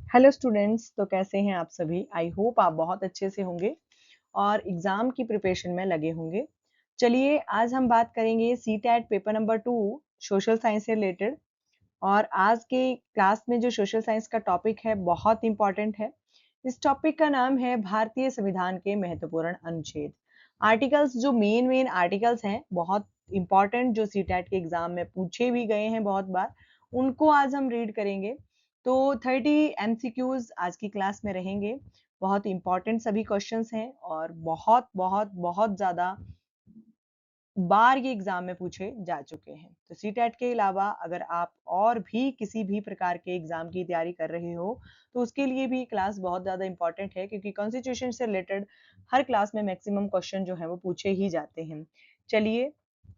Hello students, तो कैसे हैं आप सभी। आई होप आप बहुत अच्छे से होंगे और एग्जाम की प्रिपरेशन में लगे होंगे। चलिए आज हम बात करेंगे CTET paper number 2 social science से रिलेटेड। और आज के क्लास में जो सोशल साइंस का टॉपिक है बहुत इंपॉर्टेंट है। इस टॉपिक का नाम है भारतीय संविधान के महत्वपूर्ण अनुच्छेद। आर्टिकल्स जो मेन मेन आर्टिकल्स हैं बहुत इंपॉर्टेंट, जो सीटेट के एग्जाम में पूछे भी गए हैं बहुत बार, उनको आज हम रीड करेंगे। तो 30 एमसीक्यूज आज की क्लास में रहेंगे। बहुत इंपॉर्टेंट सभी क्वेश्चंस हैं और बहुत बहुत बहुत ज्यादा बार ये एग्जाम में पूछे जा चुके हैं। तो सीटेट के अलावा अगर आप और भी किसी भी प्रकार के एग्जाम की तैयारी कर रहे हो तो उसके लिए भी क्लास बहुत ज्यादा इंपॉर्टेंट है, क्योंकि कॉन्स्टिट्यूशन से रिलेटेड हर क्लास में मैक्सिमम क्वेश्चन जो है वो पूछे ही जाते हैं। चलिए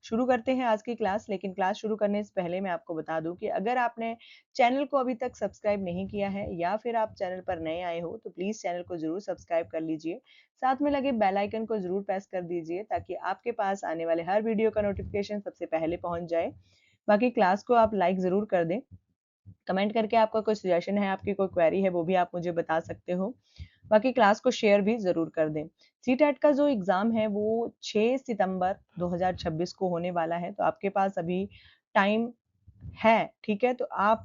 शुरू करते हैं आज की क्लास। लेकिन क्लास शुरू करने से पहले मैं आपको बता दूं कि अगर आपने चैनल को अभी तक सब्सक्राइब नहीं किया है या फिर आप चैनल पर नए आए हो तो प्लीज चैनल को जरूर सब्सक्राइब कर लीजिए। साथ में लगे बेल आइकन को जरूर प्रेस कर दीजिए ताकि आपके पास आने वाले हर वीडियो का नोटिफिकेशन सबसे पहले पहुंच जाए। बाकी क्लास को आप लाइक जरूर कर दें। कमेंट करके आपका कोई सजेशन है, आपकी कोई क्वेरी है, वो भी आप मुझे बता सकते हो। बाकी क्लास को शेयर भी जरूर कर दें। सीटेट का जो एग्जाम है वो 6 सितंबर 2026 को होने वाला है, तो आपके पास अभी टाइम है। ठीक है, तो आप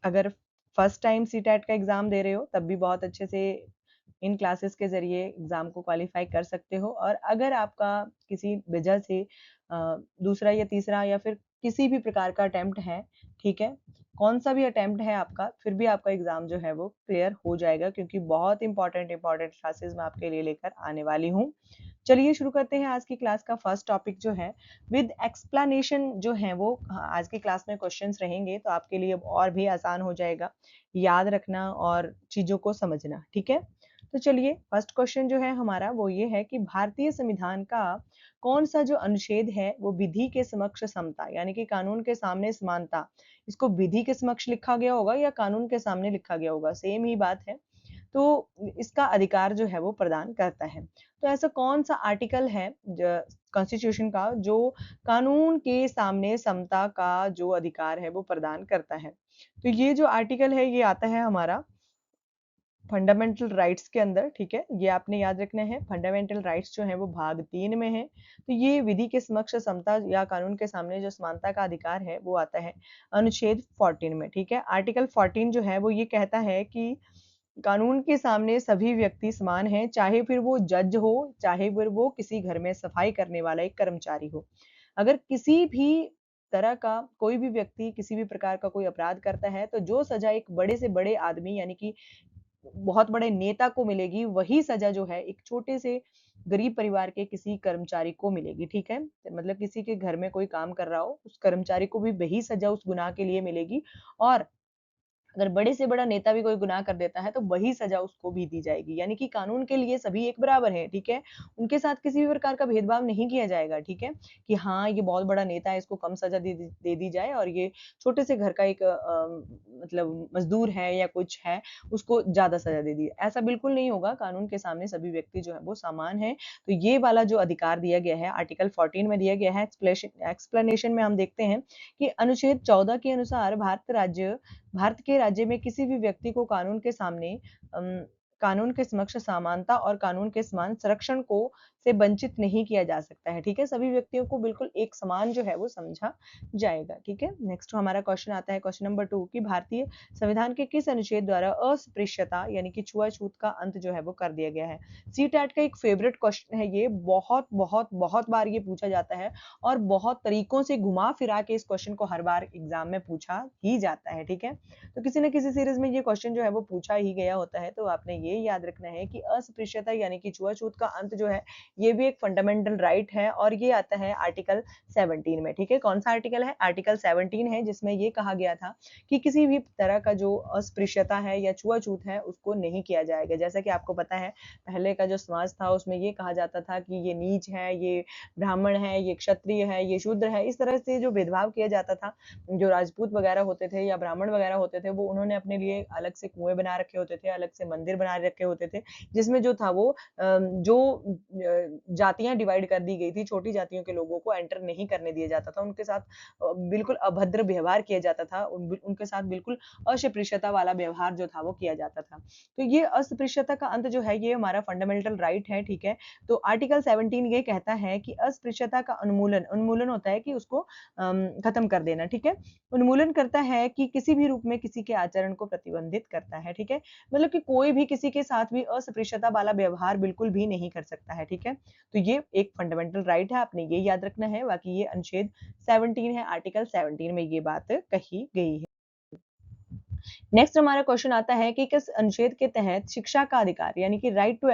अगर फर्स्ट टाइम सीटेट का एग्जाम दे रहे हो तब भी बहुत अच्छे से इन क्लासेस के जरिए एग्जाम को क्वालिफाई कर सकते हो। और अगर आपका किसी वजह से दूसरा या तीसरा या फिर किसी भी प्रकार का अटेम्प्ट है, ठीक है, कौन सा भी अटेम्प्ट है आपका, फिर भी आपका एग्जाम जो है वो क्लियर हो जाएगा, क्योंकि बहुत इंपॉर्टेंट इंपॉर्टेंट क्लासेस मैं आपके लिए लेकर आने वाली हूँ। चलिए शुरू करते हैं आज की क्लास का फर्स्ट टॉपिक जो है विद एक्सप्लेनेशन। जो है वो आज की क्लास में क्वेश्चंस रहेंगे तो आपके लिए और भी आसान हो जाएगा याद रखना और चीजों को समझना। ठीक है, तो चलिए फर्स्ट क्वेश्चन जो है हमारा वो ये है कि भारतीय संविधान का कौन सा जो अनुच्छेद है वो विधि के समक्ष समता यानी कि कानून के सामने समानता, इसको विधि के समक्ष लिखा गया होगा या कानून के सामने लिखा गया होगा, सेम ही बात है। तो इसका अधिकार जो है वो प्रदान करता है। तो ऐसा कौन सा आर्टिकल है कॉन्स्टिट्यूशन का जो कानून के सामने समता का जो अधिकार है वो प्रदान करता है। तो ये जो आर्टिकल है ये आता है हमारा फंडामेंटल राइट्स के अंदर। ठीक है, ये आपने याद रखना है। फंडामेंटल राइट्स जो है वो भाग 3 में है। तो ये विधि के समक्ष समता या कानून के सामने जो समानता का अधिकार है वो आता है अनुच्छेद 14 में। ठीक है, आर्टिकल 14 जो है वो ये कहता है कि कानून के सामने सभी व्यक्ति समान हैं, चाहे फिर वो जज हो, चाहे फिर वो किसी घर में सफाई करने वाला एक कर्मचारी हो। अगर किसी भी तरह का कोई भी व्यक्ति किसी भी प्रकार का कोई अपराध करता है तो जो सजा एक बड़े से बड़े आदमी यानी कि बहुत बड़े नेता को मिलेगी, वही सजा जो है एक छोटे से गरीब परिवार के किसी कर्मचारी को मिलेगी। ठीक है, मतलब किसी के घर में कोई काम कर रहा हो उस कर्मचारी को भी वही सजा उस गुनाह के लिए मिलेगी। और अगर बड़े से बड़ा नेता भी कोई गुनाह कर देता है तो वही सजा उसको भी दी जाएगी। यानी कि कानून के लिए सभी एक बराबर हैं। ठीक है, उनके साथ किसी भी प्रकार का भेदभाव नहीं किया जाएगा। ठीक है, कि हाँ ये बहुत बड़ा नेता है इसको कम सजा दे दी जाए और ये छोटे से घर का एक मतलब मजदूर है या कुछ है उसको ज्यादा सजा दे दी, ऐसा बिल्कुल नहीं होगा। कानून के सामने सभी व्यक्ति जो है वो समान है। तो ये वाला जो अधिकार दिया गया है आर्टिकल 14 में दिया गया है। एक्सप्लेनेशन में हम देखते हैं कि अनुच्छेद 14 के अनुसार भारत के राज्य में किसी भी व्यक्ति को कानून के सामने कानून के समक्ष समानता और कानून के समान संरक्षण को से वंचित नहीं किया जा सकता है। ठीक है, सभी व्यक्तियों को बिल्कुल एक समान जो है वो समझा जाएगा। ठीक है, नेक्स्ट हमारा क्वेश्चन आता है क्वेश्चन नंबर 2 कि भारतीय संविधान के किस अनुच्छेद द्वारा अस्पृश्यता यानी कि छुआछूत का अंत जो है वो कर दिया गया है। सीटेट का एक फेवरेट क्वेश्चन है ये, बहुत बहुत बहुत बार ये पूछा जाता है और बहुत तरीकों से घुमा फिरा के इस क्वेश्चन को हर बार एग्जाम में पूछा ही जाता है। ठीक है, तो किसी न किसी सीरीज में ये क्वेश्चन जो है वो पूछा ही गया होता है। तो आपने ये याद रखना है कि अस्पृश्यता यानी कि छुआछूत का अंत जो है ये भी एक फंडामेंटल राइट है और ये आता है आर्टिकल 17 में। ठीक है, कौन सा आर्टिकल है, आर्टिकल 17 है, जिसमें ये कहा गया था कि किसी भी तरह का जो अस्पृश्यता है या छुआछूत है उसको नहीं किया जाएगा। जैसा कि आपको पता है पहले का जो समाज था उसमें ये कहा जाता था कि ये नीच है, ये ब्राह्मण है, ये क्षत्रिय है, ये शूद्र है, इस तरह से जो भेदभाव किया जाता था। जो राजपूत वगैरह होते थे या ब्राह्मण वगैरह होते थे वो उन्होंने अपने लिए अलग से कुएं बना रखे होते थे, अलग से मंदिर बना बना रखे होते थे, जिसमें जो था वो जो जातियाँ डिवाइड कर दी गई थी, छोटी जातियों के लोगों को एंटर नहीं करने दिया जाता था, उनके साथ बिल्कुल अभद्र व्यवहार किया जाता था, उनके साथ बिल्कुल अस्पृश्यता वाला व्यवहार जो था वो किया जाता था। तो ये अस्पृश्यता का अंत जो है ये हमारा फंडामेंटल राइट है, ठीक है? तो आर्टिकल 17 ये कहता है कि अस्पृश्यता का उन्मूलन उन्मूलन होता है कि उसको खत्म कर देना, ठीक है? उन्मूलन करता है कि किसी भी रूप में किसी के आचरण को प्रतिबंधित करता है, ठीक है? मतलब कि कोई भी किसी के साथ भी अस्पृश्यता वाला व्यवहार बिल्कुल भी नहीं कर सकता है, ठीक है? तो ये एक फंडामेंटल राइट है, आपने ये याद रखना है। बाकी ये अनुच्छेद 17 है, आर्टिकल 17 में ये बात कही गई है। नेक्स्ट हमारा क्वेश्चन आता है कि किस अनुच्छेद के तहत शिक्षा का अधिकार यानी कि राइट टू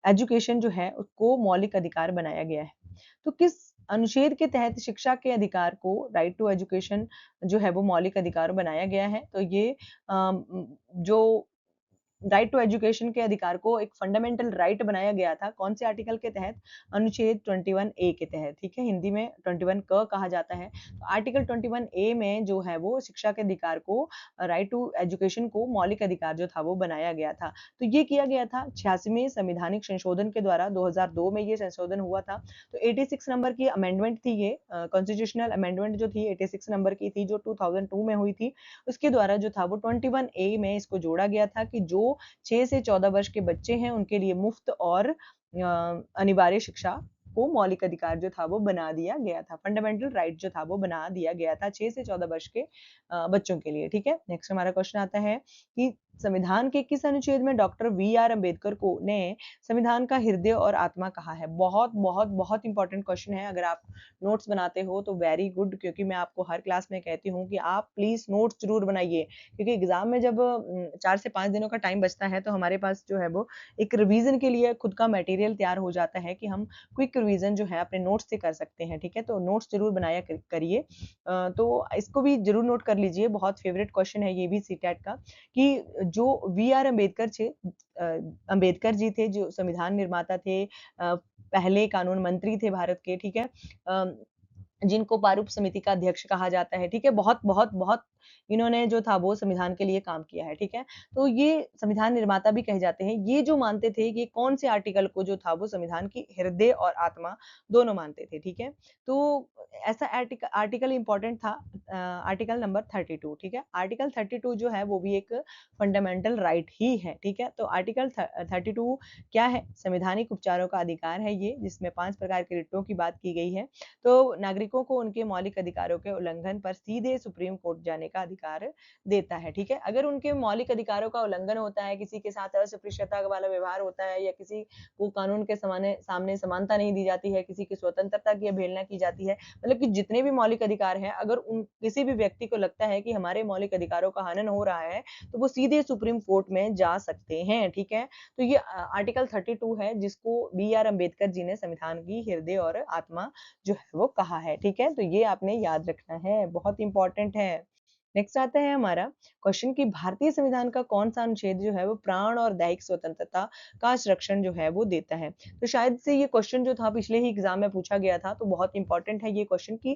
एजुकेशन जो है उसको मौलिक अधिकार बनाया गया है। तो किस अनुच्छेद के तहत शिक्षा के अधिकार को राइट टू एजुकेशन जो है वो मौलिक अधिकार बनाया गया है? तो ये जो राइट टू एजुकेशन के अधिकार को एक फंडामेंटल राइट बनाया गया था कौन से आर्टिकल के तहत? अनुच्छेद 21 ए के तहत, ठीक है? हिंदी में 21 क कहा जाता है। तो आर्टिकल 21 ए में जो है वो शिक्षा के अधिकार को राइट टू एजुकेशन को मौलिक अधिकार जो था वो बनाया गया था। तो ये किया गया था 86वें संवैधानिक संशोधन के द्वारा 2002 में ये संशोधन हुआ था। तो 86 नंबर की अमेंडमेंट थी ये कॉन्स्टिट्यूशनल अमेंडमेंट जो थी 86 नंबर की थी जो 2002 में हुई थी। उसके द्वारा जो था वो 21 ए में इसको जोड़ा गया था कि जो 6 से 14 वर्ष के बच्चे हैं उनके लिए मुफ्त और अनिवार्य शिक्षा को मौलिक अधिकार जो था वो बना दिया गया था। फंडामेंटल राइट जो था वो बना दिया गया था 6 से 14 वर्ष के बच्चों के लिए, ठीक है? नेक्स्ट हमारा क्वेश्चन आता है कि संविधान के किस अनुच्छेद में डॉक्टर वी.आर. अम्बेडकर को ने संविधान का हृदय और आत्मा कहा है? बहुत बहुत बहुत इंपॉर्टेंट क्वेश्चन है। अगर आप नोट्स बनाते हो तो वेरी गुड, क्योंकि मैं आपको हर क्लास में कहती हूँ कि आप प्लीज नोट्स जरूर बनाइए, क्योंकि एग्जाम में जब 4 से 5 दिनों का टाइम बचता है तो हमारे पास जो है वो एक रिवीजन के लिए खुद का मटेरियल तैयार हो जाता है कि हम क्विक रिवीजन जो है अपने नोट्स से कर सकते हैं, ठीक है? तो नोट्स जरूर बनाया करिए। तो इसको भी जरूर नोट कर लीजिए, बहुत फेवरेट क्वेश्चन है ये भी सीटेट का कि जो वी.आर. अम्बेडकर थे अम्बेडकर जी थे जो संविधान निर्माता थे, पहले कानून मंत्री थे भारत के, ठीक है? जिनको प्रारूप समिति का अध्यक्ष कहा जाता है, ठीक है? बहुत बहुत बहुत इन्होंने जो था वो संविधान के लिए काम किया है, ठीक है? तो ये संविधान निर्माता भी कहे जाते हैं। ये जो मानते थे कि कौन से आर्टिकल को जो था वो संविधान की हृदय और आत्मा दोनों मानते थे, ठीक है? तो ऐसा आर्टिकल इम्पोर्टेंट था आर्टिकल नंबर 32, ठीक है? आर्टिकल 32 जो है वो भी एक फंडामेंटल राइट ही है, ठीक है? तो आर्टिकल 32 क्या है? संवैधानिक उपचारों का अधिकार है ये, जिसमें 5 प्रकार के रिटों की बात की गई है। तो नागरिकों को उनके मौलिक अधिकारों के उल्लंघन पर सीधे सुप्रीम कोर्ट जाने का अधिकार देता है, ठीक है? अगर उनके मौलिक अधिकारों का उल्लंघन होता है, किसी के साथ अस्पृश्यता वाला व्यवहार होता है या किसी को कानून के सामने समानता नहीं दी जाती है, किसी की स्वतंत्रता की अवहेलना की जाती है, मतलब कि जितने भी मौलिक अधिकार हैं, अगर उन किसी भी व्यक्ति को लगता है कि हमारे मौलिक अधिकारों का हनन हो रहा है, तो वो सीधे सुप्रीम कोर्ट में जा सकते हैं, ठीक है? तो ये आर्टिकल 32 है जिसको बी.आर. अम्बेडकर जी ने संविधान की हृदय और आत्मा जो है वो कहा है, ठीक है? तो ये आपने याद रखना है, बहुत इंपॉर्टेंट है। नेक्स्ट आता है हमारा क्वेश्चन कि भारतीय संविधान का कौन-सा अनुच्छेद जो है वो प्राण और दैहिक स्वतंत्रता का संरक्षण जो है वो देता है? तो शायद से ये क्वेश्चन जो था पिछले ही एग्जाम में पूछा गया था, तो बहुत इंपॉर्टेंट है ये क्वेश्चन कि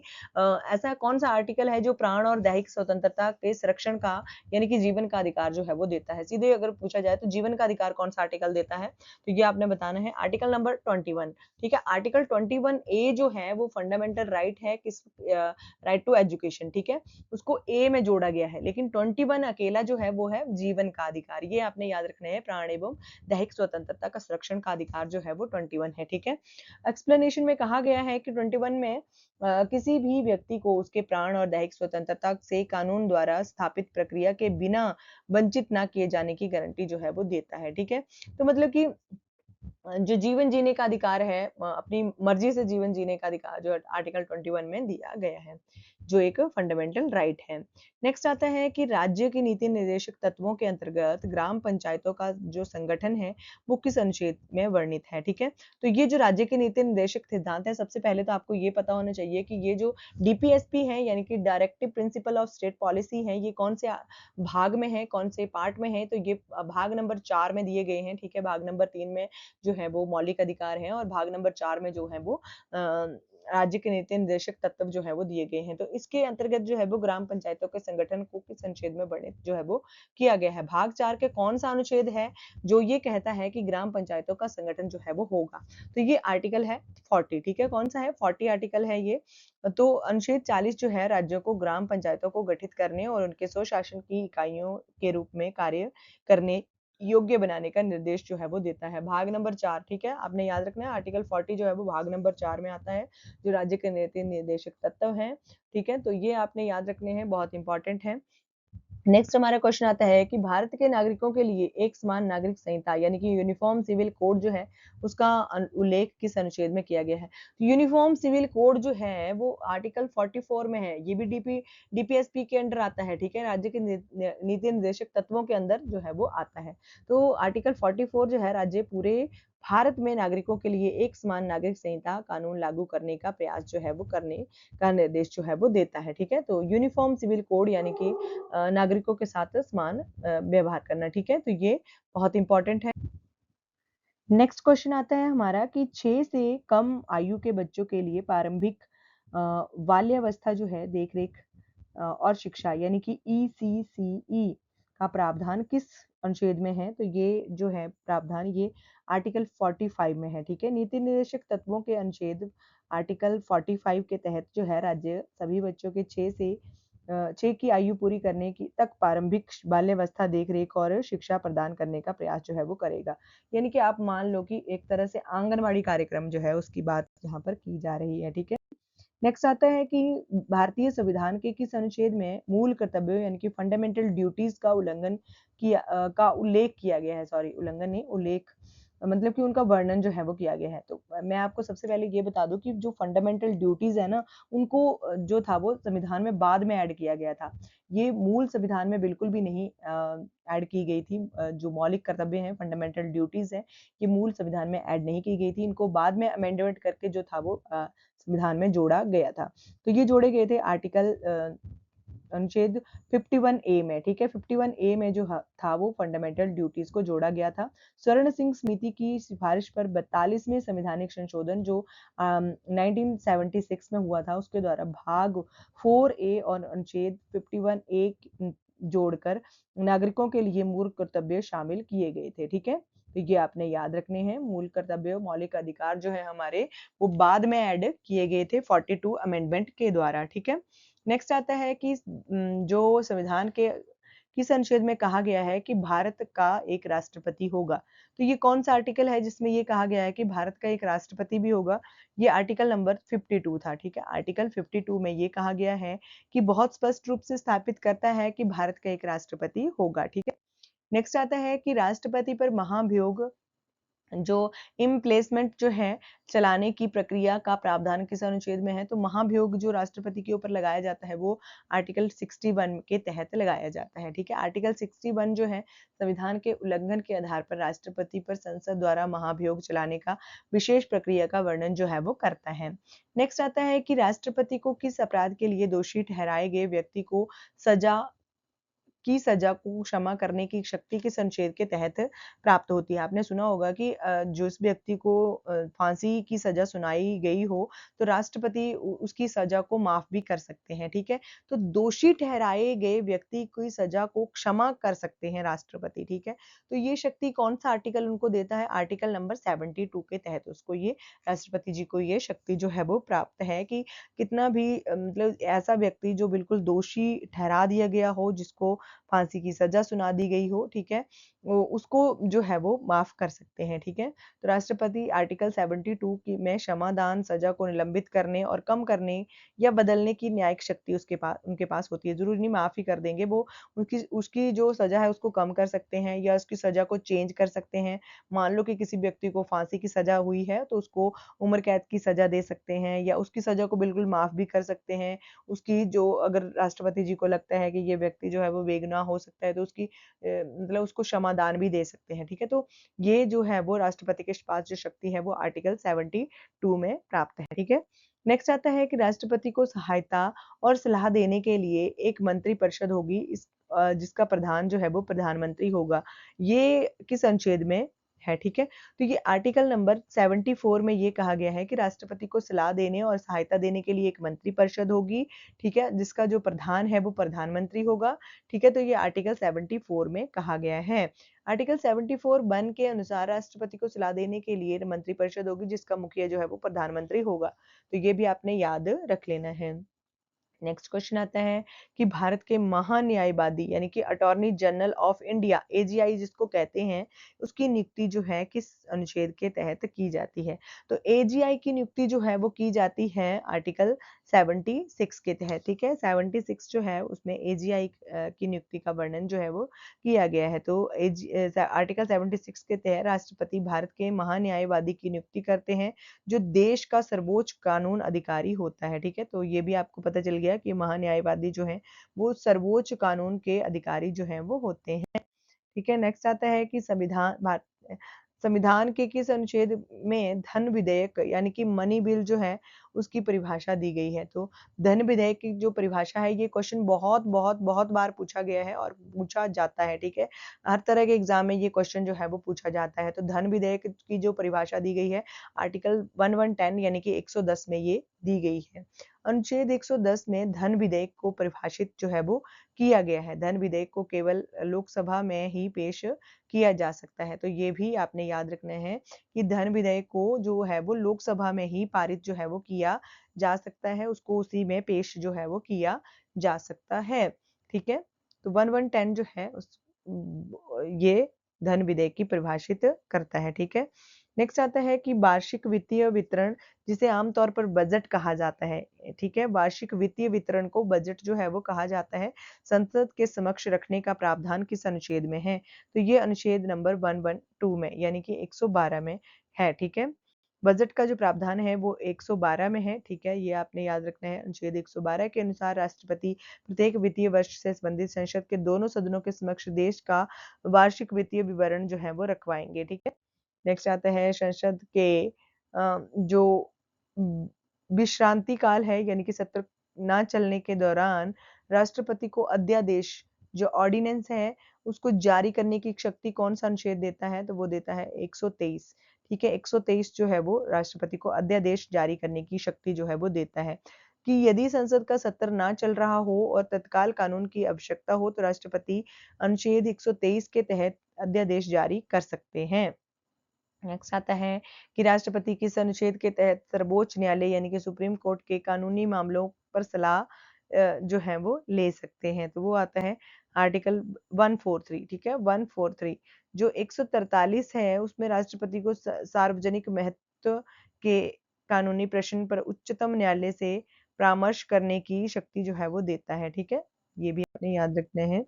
ऐसा कौन-सा आर्टिकल है जो प्राण और दैहिक स्वतंत्रता के संरक्षण का यानी कि जीवन का अधिकार जो है वो देता है? सीधे अगर पूछा जाए तो जीवन का अधिकार कौन-सा आर्टिकल देता है? तो ये आपने बताना है आर्टिकल नंबर 21, ठीक है? आर्टिकल 21 ए जो है वो फंडामेंटल राइट है राइट टू एजुकेशन, ठीक है? उसको ए में जोड़ा गया है, लेकिन 21 अकेला जो है वो है जीवन का अधिकार। ये आपने याद रखना है, प्राण एवं दैहिक स्वतंत्रता का संरक्षण का अधिकार जो है वो 21 है, ठीक है? एक्सप्लेनेशन में कहा गया है कि 21 में किसी भी व्यक्ति को उसके प्राण और दैहिक स्वतंत्रता से कानून द्वारा स्थापित प्रक्रिया के बिना वंचित ना किए जाने की गारंटी जो है वो देता है, ठीक है? तो मतलब कि जो जीवन जीने का अधिकार है अपनी मर्जी से जीवन जीने का अधिकार जो आर्टिकल 21 में दिया गया है, जो एक फंडामेंटल राइट है। नेक्स्ट आता है कि राज्य की नीति निर्देशक तत्वों के अंतर्गत ग्राम पंचायतों का जो संगठन है वो किस अनुच्छेद में वर्णित है, ठीक है? तो ये जो राज्य के नीति निर्देशक सिद्धांत है, सबसे पहले तो आपको ये पता होना चाहिए कि ये जो डीपीएसपी है यानी कि directive principle of state policy है, ये कौन से भाग में है, कौन से पार्ट में है? तो ये भाग नंबर 4 में दिए गए हैं, ठीक है? भाग नंबर 3 में जो है वो मौलिक अधिकार हैं और भाग नंबर 4 में जो है वो राज्य के नीति निर्देशक तत्व जो है वो दिए गए हैं। तो इसके अंतर्गत जो है वो ग्राम पंचायतों के संगठन को किस अनुच्छेद में वर्णित जो है वो किया गया है? भाग 4 के कौन-सा अनुच्छेद है जो ये कहता है कि ग्राम पंचायतों का संगठन जो है वो होगा? तो ये आर्टिकल है 40, ठीक है? कौन-सा है? 40 आर्टिकल है ये। तो अनुच्छेद 40 जो है राज्यों को ग्राम पंचायतों को गठित करने और उनके स्वशासन की इकाइयों के रूप में कार्य करने योग्य बनाने का निर्देश जो है वो देता है। भाग नंबर 4, ठीक है? आपने याद रखना है आर्टिकल 40 जो है वो भाग नंबर 4 में आता है, जो राज्य के नीति निर्देशक तत्व हैं, ठीक है? तो ये आपने याद रखने हैं, बहुत इंपॉर्टेंट है। नेक्स्ट हमारा क्वेश्चन आता है कि भारत के नागरिकों के लिए एक समान नागरिक संहिता यानी कि यूनिफॉर्म सिविल कोड जो है उसका उल्लेख किस अनुच्छेद में किया गया है? तो यूनिफॉर्म सिविल कोड जो है वो आर्टिकल 44 में है। ये भी डीपीएसपी के अंडर आता है, ठीक है? राज्य के नीति निर्देशक तत्वों के अंदर जो है वो आता है। तो आर्टिकल 44 जो है राज्य पूरे भारत में नागरिकों के लिए एक समान नागरिक संहिता कानून लागू करने का प्रयास जो है वो करने का निर्देश जो है वो देता है, ठीक है? तो यूनिफॉर्म सिविल कोड यानी कि नागरिकों के साथ समान व्यवहार करना, ठीक है? तो ये बहुत इंपॉर्टेंट है। नेक्स्ट क्वेश्चन आता है हमारा कि 6 से कम आयु के बच्चों के लिए प्रारंभिक बाल्यावस्था जो है देख-रेख और शिक्षा यानी कि ईसीसीई का प्रावधान किस अनुच्छेद में है? तो ये जो है प्रावधान ये आर्टिकल 45 में है, ठीक है? नीति निर्देशक तत्वों के अनुच्छेद आर्टिकल 45 के तहत जो है राज्य सभी बच्चों के 6 की आयु पूरी करने की तक प्रारंभिक बाल्यावस्था देख-रेख और शिक्षा प्रदान करने का प्रयास जो है वो करेगा। यानी कि आप मान लो कि एक तरह से आंगनवाड़ी कार्यक्रम जो है उसकी बात यहाँ पर की जा रही है, ठीक है? नेक्स्ट आता है कि भारतीय संविधान के किस अनुच्छेद में मूल कर्तव्यों यानी कि फंडामेंटल ड्यूटीज का का उल्लेख किया गया है, सॉरी उल्लंघन नहीं उल्लेख मतलब कि उनका वर्णन जो है वो किया गया है। तो मैं आपको सबसे पहले ये बता दूं कि जो फंडामेंटल ड्यूटीज है ना उनको जो था वो संविधान में बाद में ऐड किया गया था। ये मूल संविधान में बिल्कुल भी नहीं ऐड की गई थी। जो मौलिक कर्तव्य हैं फंडामेंटल ड्यूटीज हैं ये मूल संविधान में ऐड नहीं की गई थी। इनको बाद में अमेंडमेंट करके जो था वो संविधान में जोड़ा गया था। तो ये जोड़े गए थे आर्टिकल अनुच्छेद 51 ए में, ठीक है? 51 ए में जो था वो फंडामेंटल ड्यूटीज को जोड़ा गया था। स्वर्ण सिंह समिति की सिफारिश पर 42वें संवैधानिक संशोधन जो 1976 में हुआ था उसके द्वारा भाग 4 ए और अनुच्छेद 51 ए जोड़कर नागरिकों के लिए मूल कर्तव्य शामिल किए गए थे, ठीक है? तो ये आपने याद रखने हैं। मूल कर्तव्य मौलिक अधिकार जो है हमारे वो बाद में ऐड किए गए थे 42 अमेंडमेंट के द्वारा, ठीक है? नेक्स्ट आता है कि जो संविधान के किस अनुच्छेद में कहा गया है कि भारत का एक राष्ट्रपति होगा? तो ये कौन-सा आर्टिकल है जिसमें ये कहा गया है कि भारत का एक राष्ट्रपति भी होगा? ये आर्टिकल नंबर 52 था, ठीक है? आर्टिकल 52 में ये कहा गया है कि बहुत स्पष्ट रूप से स्थापित करता है कि भारत का एक राष्ट्रपति होगा, ठीक है? नेक्स्ट आता है कि राष्ट्रपति पर महाभियोग जो इम्प्लेसमेंट जो है चलाने की प्रक्रिया का प्रावधान किस अनुच्छेद में है? तो महाभियोग जो राष्ट्रपति के ऊपर लगाया जाता है वो आर्टिकल 61 के तहत लगाया जाता है, ठीक है? आर्टिकल 61 जो है संविधान के उल्लंघन के आधार पर राष्ट्रपति पर संसद द्वारा महाभियोग चलाने का विशेष प्रक्रिया का वर्णन जो है वो करता है। नेक्स्ट आता है कि राष्ट्रपति को किस अपराध के लिए दोषी ठहराए गए व्यक्ति को सजा को क्षमा करने की शक्ति किस अनुच्छेद के तहत प्राप्त होती है? आपने सुना होगा कि जिस व्यक्ति को फांसी की सजा सुनाई गई हो, तो राष्ट्रपति उसकी सजा को माफ भी कर सकते हैं, ठीक है? तो दोषी ठहराए गए व्यक्ति की सजा को क्षमा कर सकते हैं राष्ट्रपति, ठीक है? तो ये शक्ति कौन-सा आर्टिकल उनको देता है? आर्टिकल नंबर 72 के तहत उसको ये राष्ट्रपति जी को ये शक्ति जो है वो प्राप्त है कि कितना भी मतलब ऐसा व्यक्ति जो बिल्कुल दोषी ठहरा दिया गया हो, जिसको फांसी की सजा सुना दी गई हो, ठीक है? उसको जो है वो माफ कर सकते हैं, ठीक है? तो राष्ट्रपति आर्टिकल 72 की में क्षमादान, सजा को निलंबित करने और कम करने या बदलने की न्यायिक शक्ति उनके पास होती है। ज़रूरी नहीं माफ ही कर देंगे, वो उसकी उसकी जो सजा है उसको कम कर सकते हैं या उसकी सजा को चेंज कर सकते हैं। मान लो कि किसी व्यक्ति को फांसी की सजा हुई है, तो उसको उम्र कैद की सजा दे सकते हैं या उसकी सजा को बिल्कुल माफ भी कर सकते हैं। उसकी जो अगर राष्ट्रपति जी को लगता है कि ये व्यक्ति जो है वो बेगुनाह हो सकता है तो उसकी मतलब उसको क्षमादान भी दे सकते हैं, ठीक है? तो ये जो है वो राष्ट्रपति के पास जो शक्ति है वो आर्टिकल 72 में प्राप्त है, ठीक है? नेक्स्ट आता है कि राष्ट्रपति को सहायता और सलाह देने के लिए एक मंत्रिपरिषद होगी जिसका प्रधान जो है वो प्रधानमंत्री होगा। ये किस अनुच्छेद में है, ठीक है। तो ये आर्टिकल नंबर 74 में ये कहा गया है कि राष्ट्रपति को सलाह देने और सहायता देने के लिए एक मंत्रिपरिषद होगी, ठीक है, जिसका जो प्रधान है वो प्रधानमंत्री होगा, ठीक है। तो ये आर्टिकल 74 में कहा गया है। आर्टिकल 74 वन के अनुसार राष्ट्रपति को सलाह देने के लिए मंत्रिपरिषद होगी, जिसका मुखिया जो है वो प्रधानमंत्री होगा। तो ये भी आपने याद रख लेना है। नेक्स्ट क्वेश्चन आता है कि भारत के महान्यायवादी यानी कि attorney general of India AGI जिसको कहते हैं, उसकी नियुक्ति जो है किस अनुच्छेद के तहत की जाती है। तो एजीआई की नियुक्ति जो है वो की जाती है आर्टिकल 76 के तहत, ठीक है। 76 जो है उसमें एजीआई की नियुक्ति का वर्णन जो है वो किया गया है। तो आर्टिकल 76 के तहत राष्ट्रपति भारत के महान्यायवादी की नियुक्ति करते हैं, जो देश का सर्वोच्च कानून अधिकारी होता है, ठीक है। तो ये भी आपको पता चल गया कि महान्यायवादी जो हैं वो सर्वोच्च कानून के अधिकारी जो हैं वो होते हैं, ठीक है। नेक्स्ट आता है कि संविधान के किस अनुच्छेद में धन विधेयक यानी कि मनी बिल जो है उसकी परिभाषा दी गई है। तो धन विधेयक की जो परिभाषा है ये क्वेश्चन बहुत बहुत बहुत बार पूछा गया है और पूछा जाता है, ठीक है। हर तरह के एग्जाम में ये क्वेश्चन जो है वो पूछा जाता है। तो धन विधेयक की जो परिभाषा दी गई है आर्टिकल 1110 यानी कि 110 में ये दी गई है। अनुच्छेद 110 में धन विधेयक को परिभाषित जो है वो किया गया है। धन विधेयक को केवल लोकसभा में ही पेश किया जा सकता है। तो ये भी आपने याद रखना है कि धन विधेयक को जो है वो लोकसभा में ही पारित जो है वो किया जा सकता है, उसको उसी में पेश जो है वो किया जा सकता है, ठीक है। तो 1110 जो है ये धन विधेयक की परिभाषित करता है, ठीक है। नेक्स्ट आता है कि वार्षिक वित्तीय वितरण जिसे आमतौर पर बजट कहा जाता है, ठीक है। वार्षिक वित्तीय वितरण को बजट जो है वो कहा जाता है। संसद के समक्ष रखने का प्रावधान किस अनुच्छेद में है। तो ये अनुच्छेद नंबर 112 में यानी कि 112 में है, ठीक है। बजट का जो प्रावधान है वो 112 में है, ठीक है। ये आपने याद रखना है। अनुच्छेद 112 के अनुसार राष्ट्रपति प्रत्येक वित्तीय वर्ष से संबंधित संसद के दोनों सदनों के समक्ष देश का वार्षिक वित्तीय विवरण जो है वो रखवाएंगे, ठीक है। नेक्स्ट आता है संसद के जो विश्रांति काल है यानी कि सत्र ना चलने के दौरान राष्ट्रपति को अध्यादेश जो ऑर्डिनेंस है उसको जारी करने की शक्ति कौन सा अनुच्छेद देता है। तो वो देता है 123, ठीक है। 123 जो है वो राष्ट्रपति को अध्यादेश जारी करने की शक्ति जो है वो देता है कि यदि संसद का सत्र ना चल रहा हो और तत्काल कानून की आवश्यकता हो तो राष्ट्रपति अनुच्छेद 123 के तहत अध्यादेश जारी कर सकते हैं। नेक्स्ट आता है कि राष्ट्रपति किस अनुच्छेद के तहत सर्वोच्च न्यायालय यानी कि सुप्रीम कोर्ट के कानूनी मामलों पर सलाह जो है वो ले सकते हैं। तो वो आता है आर्टिकल 143, ठीक है। 143 जो 143 है उसमें राष्ट्रपति को सार्वजनिक महत्व के कानूनी प्रश्न पर उच्चतम न्यायालय से परामर्श करने की शक्ति जो है वो देता है, ठीक है। ये भी आपने याद रखना है।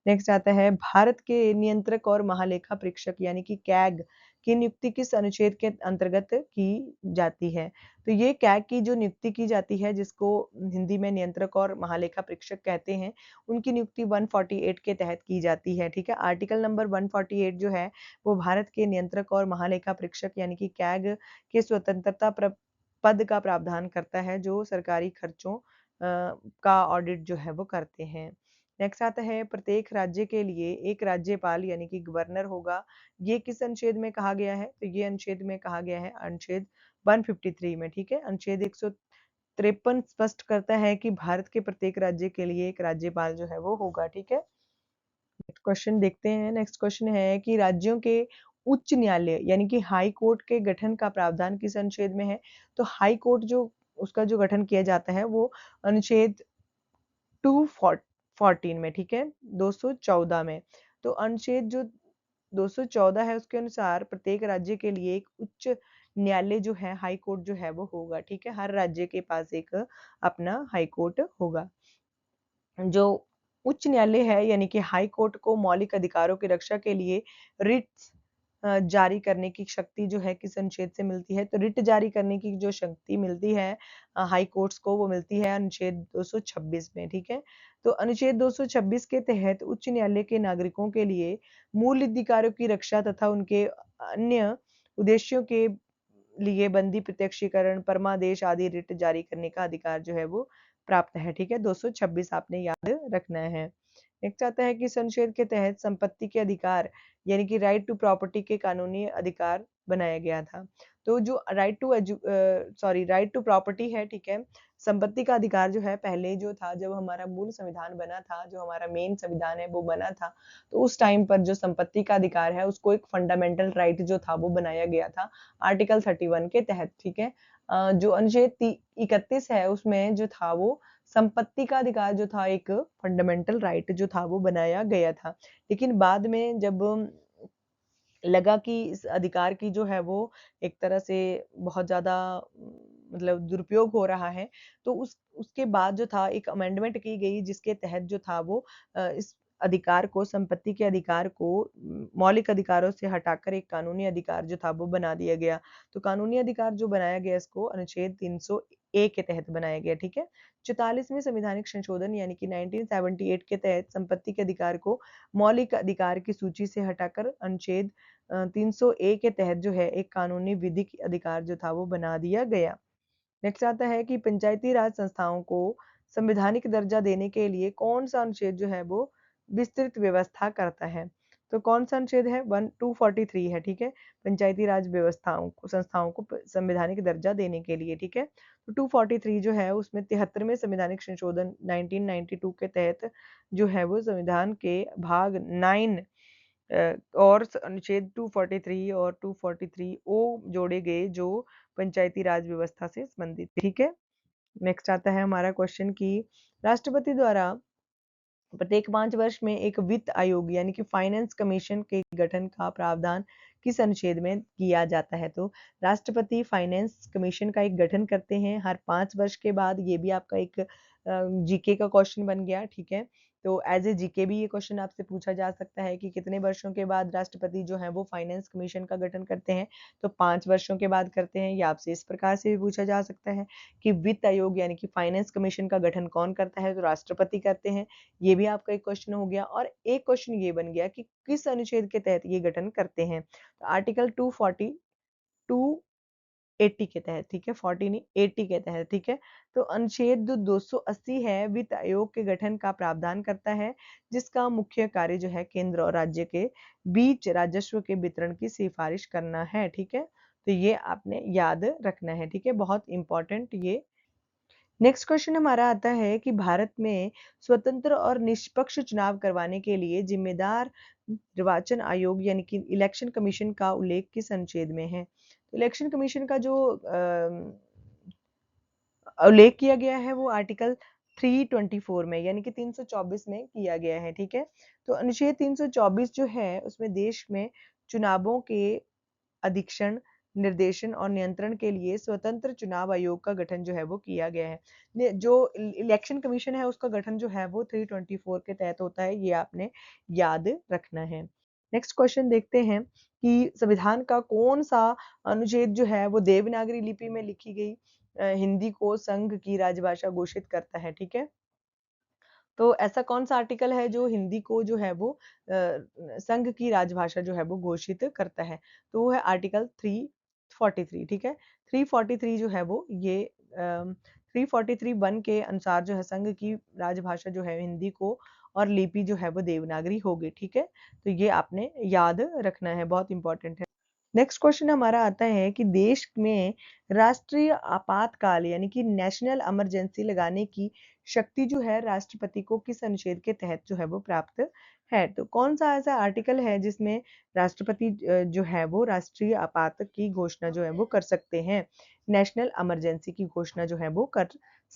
नेक्स्ट आता है भारत के नियंत्रक और महालेखा परीक्षक यानी कि कैग की नियुक्ति किस अनुच्छेद के अंतर्गत की जाती है। तो ये कैग की जो नियुक्ति की जाती है जिसको हिंदी में नियंत्रक और महालेखा परीक्षक कहते हैं, उनकी नियुक्ति 148 के तहत की जाती है, ठीक है। आर्टिकल नंबर 148 जो है वो भारत के नियंत्रक और महालेखा परीक्षक यानी कि कैग के स्वतंत्रता पद का प्रावधान करता है, जो सरकारी खर्चों का ऑडिट जो है वो करते हैं। नेक्स्ट आता है प्रत्येक राज्य के लिए एक राज्यपाल यानी कि गवर्नर होगा। ये किस अनुच्छेद में कहा गया है। तो ये अनुच्छेद में कहा गया है अनुच्छेद 153 में, ठीक है। अनुच्छेद 153 स्पष्ट करता है कि भारत के प्रत्येक राज्य के लिए एक राज्यपाल जो है वो होगा, ठीक है। नेक्स्ट क्वेश्चन देखते हैं। नेक्स्ट क्वेश्चन है कि राज्यों के उच्च न्यायालय यानी कि हाई कोर्ट के गठन का प्रावधान किस अनुच्छेद में है। तो हाई कोर्ट जो उसका जो गठन किया जाता है वो अनुच्छेद 214 में, ठीक है। 214 में। तो अनुच्छेद जो 214 है उसके अनुसार प्रत्येक राज्य के लिए एक उच्च न्यायालय जो है हाई कोर्ट जो है वो होगा, ठीक है। हर राज्य के पास एक अपना हाई कोर्ट होगा। जो उच्च न्यायालय है यानी कि हाई कोर्ट को मौलिक अधिकारों की रक्षा के लिए रिट्स जारी करने की शक्ति जो है किस अनुच्छेद से मिलती है। तो रिट जारी करने की जो शक्ति मिलती है हाई कोर्ट्स को वो मिलती है अनुच्छेद 226 में, ठीक है। तो अनुच्छेद 226 के तहत उच्च न्यायालय के नागरिकों के लिए मूल अधिकारों की रक्षा तथा उनके अन्य उद्देश्यों के लिए बंदी प्रत्यक्षीकरण परमादेश आदि रिट जारी करने का अधिकार जो है वो प्राप्त है, ठीक है। 226 आपने याद रखना है। नेक्स्ट आता है कि इस अनुच्छेद के तहत संपत्ति के अधिकार यानी कि राइट टू प्रॉपर्टी के कानूनी अधिकार बनाया गया था। तो जो राइट टू प्रॉपर्टी है, ठीक है, संपत्ति का अधिकार जो है पहले जो था, जब हमारा मूल संविधान बना था, जो हमारा मेन संविधान है वो बना था, तो उस टाइम पर जो संपत्ति का अधिकार है उसको एक फंडामेंटल राइट जो था वो बनाया गया था आर्टिकल 31 के तहत, ठीक है। जो अनुच्छेद 31 है उसमें जो था वो संपत्ति का अधिकार जो था एक फंडामेंटल राइट जो था वो बनाया गया था। लेकिन बाद में जब लगा कि इस अधिकार की जो है वो एक तरह से बहुत ज़्यादा मतलब दुरुपयोग हो रहा है, तो उसके बाद जो था एक अमेंडमेंट की गई जिसके तहत जो था वो इस अधिकार को, संपत्ति के अधिकार को मौलिक अधिकारों से हटाकर एक कानूनी अधिकार जो था वो बना दिया गया। तो कानूनी अधिकार जो बनाया गया इसको अनुच्छेद 300 ए के तहत बनाया गया, ठीक है। 44वें संवैधानिक संशोधन यानी कि 1978 के तहत संपत्ति के अधिकार को मौलिक अधिकार की सूची से हटाकर अनुच्छेद 300 ए के तहत जो है एक कानूनी विधिक अधिकार जो था वो बना दिया गया। नेक्स्ट आता है कि पंचायती राज संस्थाओं को संवैधानिक दर्जा देने के लिए कौन सा अनुच्छेद जो है वो विस्तृत व्यवस्था करता है। तो कौन सा अनुच्छेद है, 243 है, ठीक है, पंचायती राज व्यवस्थाओं को, संस्थाओं को संवैधानिक दर्जा देने के लिए, ठीक है। तो 243 जो है उसमें 73वें संवैधानिक संशोधन 1992 के तहत जो है वो संविधान के भाग 9 और अनुच्छेद 243 और 243 ओ जोड़े गए जो पंचायती राज व्यवस्था से संबंधित, ठीक है। नेक्स्ट आता है हमारा क्वेश्चन कि राष्ट्रपति द्वारा प्रत्येक 5 वर्ष में एक वित्त आयोग यानी कि फाइनेंस कमीशन के गठन का प्रावधान किस अनुच्छेद में किया जाता है। तो राष्ट्रपति फाइनेंस कमीशन का एक गठन करते हैं हर 5 वर्ष के बाद। ये भी आपका एक जीके का क्वेश्चन बन गया, ठीक है। तो एज ए जीके भी ये क्वेश्चन आपसे पूछा जा सकता है कि कितने वर्षों के बाद राष्ट्रपति जो है वो फाइनेंस कमीशन का गठन करते हैं। तो 5 वर्षों के बाद करते हैं। या आपसे इस प्रकार से भी पूछा जा सकता है कि वित्त आयोग यानी कि फाइनेंस कमीशन का गठन कौन करता है। तो राष्ट्रपति करते हैं। ये भी आपका एक क्वेश्चन हो गया। और एक क्वेश्चन ये बन गया कि किस अनुच्छेद के तहत ये गठन करते हैं। तो आर्टिकल 240 के तहत, ठीक है, 40 नहीं 80 के तहत, ठीक है। तो अनुच्छेद 280 है वित्त आयोग के गठन का प्रावधान करता है, जिसका मुख्य कार्य जो है केंद्र और राज्य के बीच राजस्व के वितरण की सिफारिश करना है, ठीक है। तो ये आपने याद रखना है, ठीक है, बहुत इंपॉर्टेंट ये। नेक्स्ट क्वेश्चन हमारा आता है कि भारत में स्वतंत्र और निष्पक्ष चुनाव करवाने के लिए जिम्मेदार निर्वाचन आयोग यानी कि इलेक्शन कमीशन का उल्लेख किस अनुच्छेद में है। तो इलेक्शन कमीशन का जो उल्लेख किया गया है वो आर्टिकल 324 में यानी कि 324 में किया गया है, ठीक है। तो अनुच्छेद 324 जो है उसमें देश में चुनावों के अधीक्षण, निर्देशन और नियंत्रण के लिए स्वतंत्र चुनाव आयोग का गठन जो है वो किया गया है। जो इलेक्शन कमीशन है उसका गठन जो है वो 324 के तहत होता है। ये आपने याद रखना है। नेक्स्ट क्वेश्चन देखते हैं कि संविधान का कौन सा अनुच्छेद जो है वो देवनागरी लिपि में लिखी गई हिंदी को संघ की राजभाषा घोषित करता है, ठीक है। तो ऐसा कौन सा आर्टिकल है जो हिंदी को जो है वो संघ की राजभाषा जो है वो घोषित करता है। तो वो है आर्टिकल 343, ठीक है। 343 जो है वो ये 343(1) के अनुसार जो है संघ की राजभाषा जो है हिंदी को और लिपि जो है वो देवनागरी होगी, ठीक है। तो ये आपने याद रखना है, बहुत इंपॉर्टेंट है। नेक्स्ट क्वेश्चन हमारा आता है कि देश में राष्ट्रीय आपातकाल यानी कि नेशनल इमरजेंसी लगाने की शक्ति जो है राष्ट्रपति को किस अनुच्छेद के तहत जो है वो प्राप्त है। तो कौन सा ऐसा आर्टिकल है जिसमें राष्ट्रपति जो है वो राष्ट्रीय आपात की घोषणा जो है वो कर सकते हैं, नेशनल इमरजेंसी की घोषणा जो है वो कर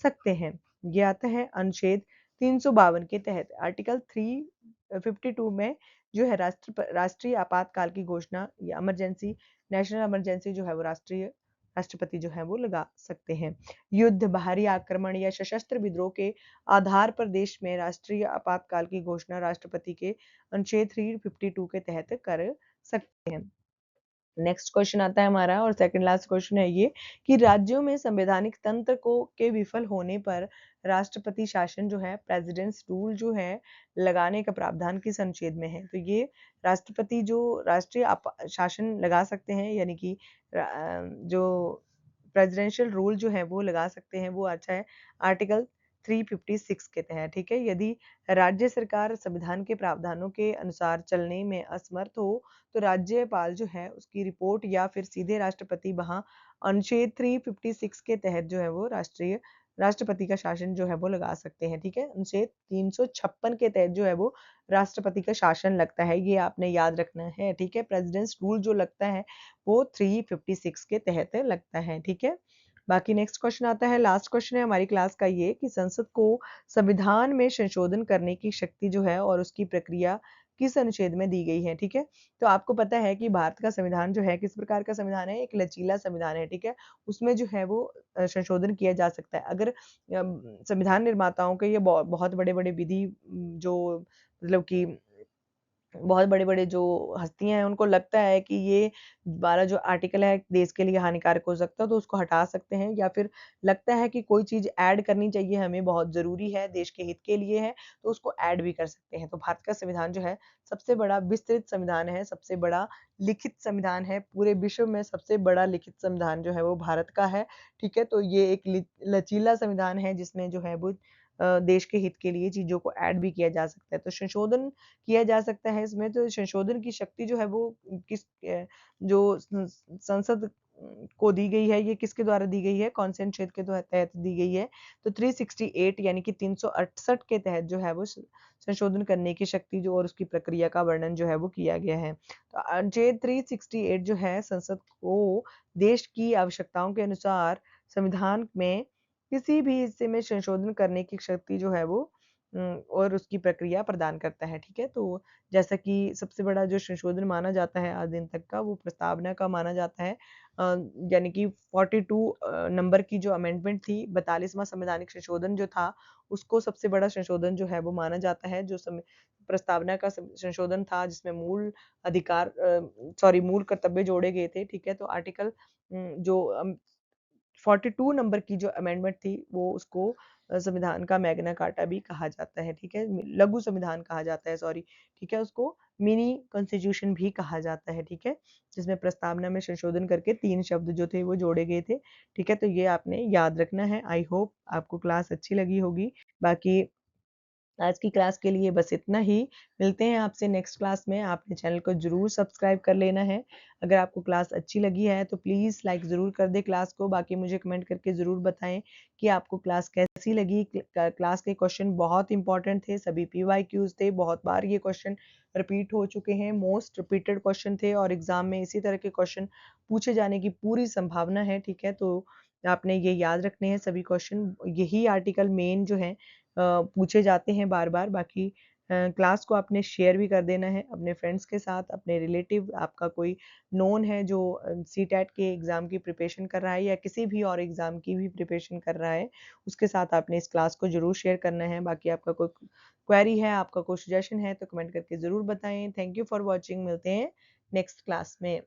सकते हैं। ये आता है अनुच्छेद 352 के तहत। आर्टिकल 352 में जो है राष्ट्रीय आपातकाल की घोषणा या इमरजेंसी, नेशनल इमरजेंसी जो है वो राष्ट्रपति जो है वो लगा सकते हैं। युद्ध, बाहरी आक्रमण या सशस्त्र विद्रोह के आधार पर देश में राष्ट्रीय आपातकाल की घोषणा राष्ट्रपति के अनुच्छेद 352 के तहत कर सकते हैं। नेक्स्ट क्वेश्चन आता है हमारा और सेकंड लास्ट क्वेश्चन है ये कि राज्यों में संवैधानिक तंत्र को के विफल होने पर राष्ट्रपति शासन जो है, प्रेसिडेंट्स रूल जो है, लगाने का प्रावधान किस अनुच्छेद में है। तो ये राष्ट्रपति जो राष्ट्रीय शासन लगा सकते हैं यानी कि जो प्रेसिडेंशियल रूल जो है वो लगा सकते हैं, वो अच्छा है आर्टिकल 356 के तहत, ठीक है। यदि राज्य सरकार संविधान के प्रावधानों के अनुसार चलने में असमर्थ हो, तो राज्यपाल जो है उसकी रिपोर्ट या फिर सीधे राष्ट्रपति वहाँ अनुच्छेद 356 के तहत जो है वो राष्ट्रपति का शासन जो है वो लगा सकते हैं, ठीक है। अनुच्छेद 356 के तहत जो है वो राष्ट्रपति का शासन लगता है, ये आपने याद रखना है, ठीक है। प्रेसिडेंट्स रूल जो लगता है वो 356 के तहत लगता है, ठीक है। बाकी नेक्स्ट क्वेश्चन आता है, लास्ट क्वेश्चन है हमारी क्लास का ये कि संसद को संविधान में संशोधन करने की शक्ति जो है और उसकी प्रक्रिया किस अनुच्छेद में दी गई है, ठीक है। तो आपको पता है कि भारत का संविधान जो है किस प्रकार का संविधान है, एक लचीला संविधान है, ठीक है। उसमें जो है वो संशोधन किया जा सकता है। अगर संविधान निर्माताओं के ये बहुत बड़े-बड़े विधि जो मतलब कि बहुत बड़े-बड़े जो हस्तियाँ हैं उनको लगता है कि ये 12 जो आर्टिकल है देश के लिए हानिकारक हो सकता है, तो उसको हटा सकते हैं, या फिर लगता है कि कोई चीज़ ऐड करनी चाहिए हमें, बहुत ज़रूरी है, देश के हित के लिए है, तो उसको ऐड भी कर सकते हैं। तो भारत का संविधान जो है सबसे बड़ा विस्तृत संविधान है, सबसे बड़ा लिखित संविधान है, पूरे विश्व में सबसे बड़ा लिखित संविधान जो है वो भारत का है, ठीक है। तो ये एक लचीला संविधान है जिसमें जो है वो देश के हित के लिए चीज़ों को ऐड भी किया जा सकता है। तो संशोधन किया जा सकता है इसमें, तो संशोधन की शक्ति जो है वो किस जो संसद को दी गई है, ये किसके द्वारा दी गई है, कौन-से अनुच्छेद के तहत दी गई है, तो 368 यानी कि 368 के तहत जो है वो संशोधन करने की शक्ति जो और उसकी प्रक्रिया का वर्णन जो है वो किया गया है। तो अनुच्छेद 368 जो है संसद को देश की आवश्यकताओं के अनुसार संविधान में किसी भी हिस्से में संशोधन करने की शक्ति जो है वो और उसकी प्रक्रिया प्रदान करता है, ठीक है? तो जैसा कि सबसे बड़ा जो संशोधन माना जाता है आज दिन तक का, वो प्रस्तावना का माना जाता है। यानी कि 42 नंबर की जो अमेंडमेंट थी, 42वां संवैधानिक संशोधन जो था, उसको सबसे बड़ा संशोधन जो है वो माना जाता है। जो प्रस्तावना का संशोधन था जिसमें मूल कर्तव्य जोड़े गए थे, ठीक है? तो आर्टिकल 42 नंबर की जो अमेंडमेंट थी वो उसको संविधान का मैग्ना कार्टा भी कहा जाता है, ठीक है? लघु संविधान कहा जाता है, सॉरी, ठीक है? उसको मिनी कॉन्स्टिट्यूशन भी कहा जाता है, ठीक है? जिसमें प्रस्तावना में संशोधन करके 3 शब्द जो थे वो जोड़े गए थे, ठीक है? तो ये आपने याद रखना है। आई होप आपको क्लास अच्छी लगी होगी। बाकी आज की क्लास के लिए बस इतना ही। मिलते हैं आपसे नेक्स्ट क्लास में। आपने चैनल को ज़रूर सब्सक्राइब कर लेना है। अगर आपको क्लास अच्छी लगी है तो प्लीज़ लाइक ज़रूर कर दें क्लास को। बाकी मुझे कमेंट करके ज़रूर बताएँ कि आपको क्लास कैसी लगी। क्लास के क्वेश्चन बहुत इंपॉर्टेंट थे, सभी पीवाईक्यूज़ थे, बहुत बार ये क्वेश्चन रिपीट हो चुके हैं, मोस्ट रिपीटेड क्वेश्चन थे और एग्ज़ाम में इसी तरह के क्वेश्चन पूछे जाने की पूरी संभावना है, ठीक है? तो आपने ये याद रखने हैं सभी क्वेश्चन। यही आर्टिकल मेन जो हैं पूछे जाते हैं बार-बार। बाकी क्लास को आपने शेयर भी कर देना है अपने फ्रेंड्स के साथ, अपने रिलेटिव, आपका कोई नोन है जो सीटेट के एग्ज़ाम की प्रिपरेशन कर रहा है या किसी भी और एग्ज़ाम की भी प्रिपरेशन कर रहा है, उसके साथ आपने इस क्लास को ज़रूर शेयर करना है। बाकी आपका कोई क्वेरी है, आपका कोई सजेशन है तो कमेंट करके ज़रूर बताएँ। Thank you for watching. मिलते हैं नेक्स्ट क्लास में।